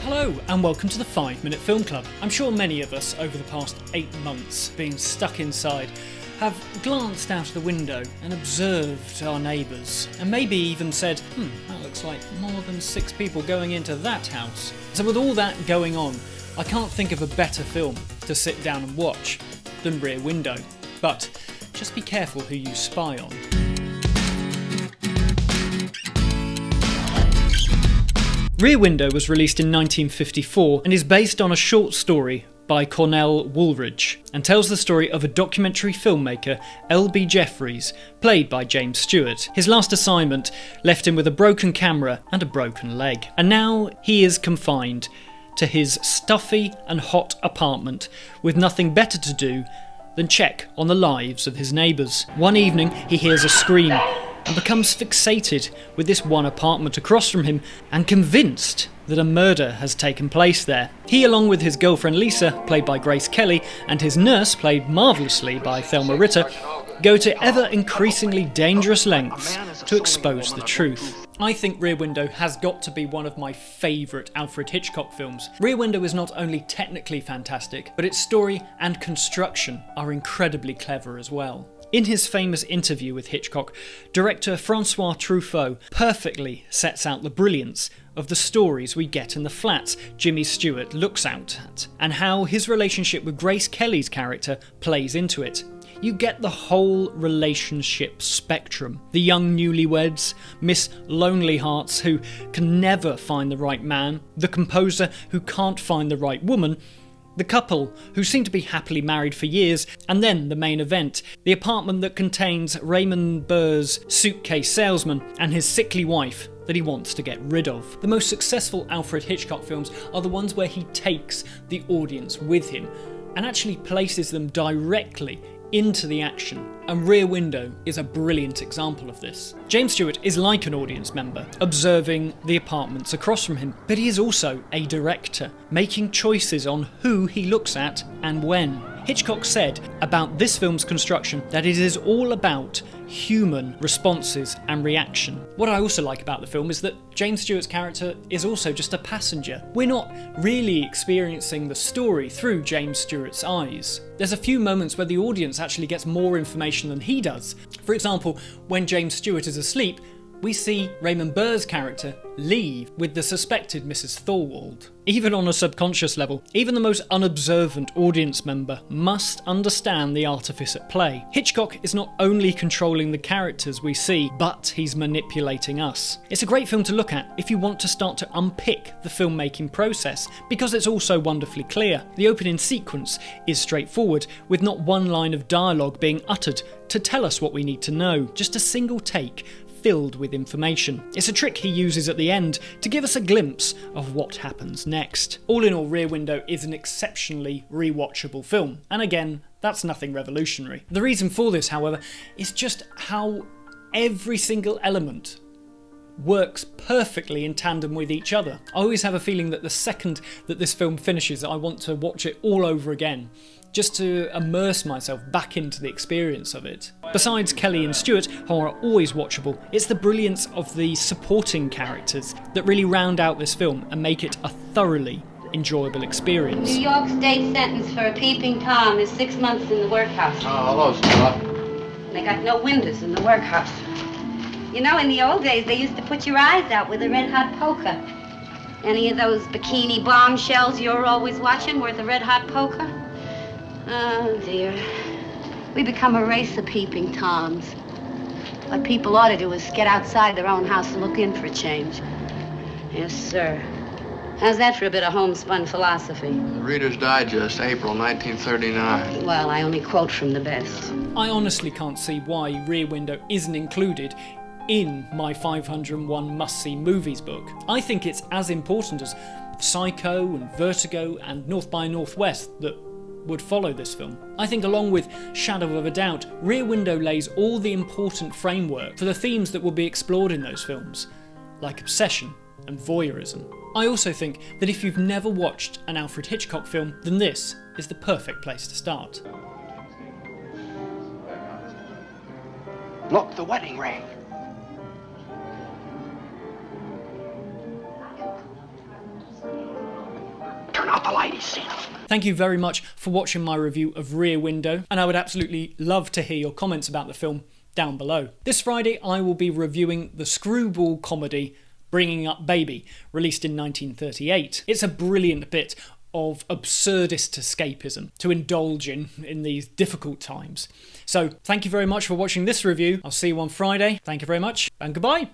Hello and welcome to the 5 Minute Film Club. I'm sure many of us over the past 8 months being stuck inside have glanced out of the window and observed our neighbours and maybe even said, that looks like more than 6 people going into that house. So with all that going on, I can't think of a better film to sit down and watch than Rear Window. But just be careful who you spy on. Rear Window was released in 1954 and is based on a short story by Cornell Woolridge and tells the story of a documentary filmmaker, L.B. Jeffries, played by James Stewart. His last assignment left him with a broken camera and a broken leg, and now he is confined to his stuffy and hot apartment with nothing better to do than check on the lives of his neighbours. One evening he hears a scream and becomes fixated with this one apartment across from him and convinced that a murder has taken place there. He, along with his girlfriend Lisa, played by Grace Kelly, and his nurse, played marvellously by Thelma Ritter, go to ever increasingly dangerous lengths to expose the truth. I think Rear Window has got to be one of my favourite Alfred Hitchcock films. Rear Window is not only technically fantastic, but its story and construction are incredibly clever as well. In his famous interview with Hitchcock, director Francois Truffaut perfectly sets out the brilliance of the stories we get in the flats Jimmy Stewart looks out at, and how his relationship with Grace Kelly's character plays into it. You get the whole relationship spectrum. The young newlyweds, Miss Lonely Hearts who can never find the right man, the composer who can't find the right woman, the couple who seem to be happily married for years, and then the main event, the apartment that contains Raymond Burr's suitcase salesman and his sickly wife that he wants to get rid of. The most successful Alfred Hitchcock films are the ones where he takes the audience with him and actually places them directly into the action, and Rear Window is a brilliant example of this. James Stewart is like an audience member, observing the apartments across from him, but he is also a director, making choices on who he looks at and when. Hitchcock said about this film's construction that it is all about human responses and reaction. What I also like about the film is that James Stewart's character is also just a passenger. We're not really experiencing the story through James Stewart's eyes. There's a few moments where the audience actually gets more information than he does. For example, when James Stewart is asleep, we see Raymond Burr's character leave with the suspected Mrs. Thorwald. Even on a subconscious level, even the most unobservant audience member must understand the artifice at play. Hitchcock is not only controlling the characters we see, but he's manipulating us. It's a great film to look at if you want to start to unpick the filmmaking process, because it's also wonderfully clear. The opening sequence is straightforward, with not one line of dialogue being uttered to tell us what we need to know, just a single take filled with information. It's a trick he uses at the end to give us a glimpse of what happens next. All in all, Rear Window is an exceptionally rewatchable film, and again, that's nothing revolutionary. The reason for this, however, is just how every single element works perfectly in tandem with each other. I always have a feeling that the second that this film finishes, I want to watch it all over again, just to immerse myself back into the experience of it. Besides Kelly and Stewart, who are always watchable, it's the brilliance of the supporting characters that really round out this film and make it a thoroughly enjoyable experience. New York state sentence for a peeping Tom is 6 months in the workhouse. Oh, hello, Stewart. They got no windows in the workhouse. You know, in the old days, they used to put your eyes out with a red-hot poker. Any of those bikini bombshells you're always watching worth a red-hot poker? Oh, dear. We become a race of peeping Toms. What people ought to do is get outside their own house and look in for a change. Yes, sir. How's that for a bit of homespun philosophy? The Reader's Digest, April 1939. Well, I only quote from the best. I honestly can't see why Rear Window isn't included in my 501 must-see movies book. I think it's as important as Psycho and Vertigo and North by Northwest that would follow this film. I think along with Shadow of a Doubt, Rear Window lays all the important framework for the themes that will be explored in those films, like obsession and voyeurism. I also think that if you've never watched an Alfred Hitchcock film, then this is the perfect place to start. Look, the wedding ring. the ladies seen them. Thank you very much for watching my review of Rear Window, and I would absolutely love to hear your comments about the film down below. This Friday I will be reviewing the screwball comedy Bringing Up Baby, released in 1938. It's a brilliant bit of absurdist escapism to indulge in these difficult times. So thank you very much for watching this review. I'll see you on Friday. Thank you very much, and goodbye.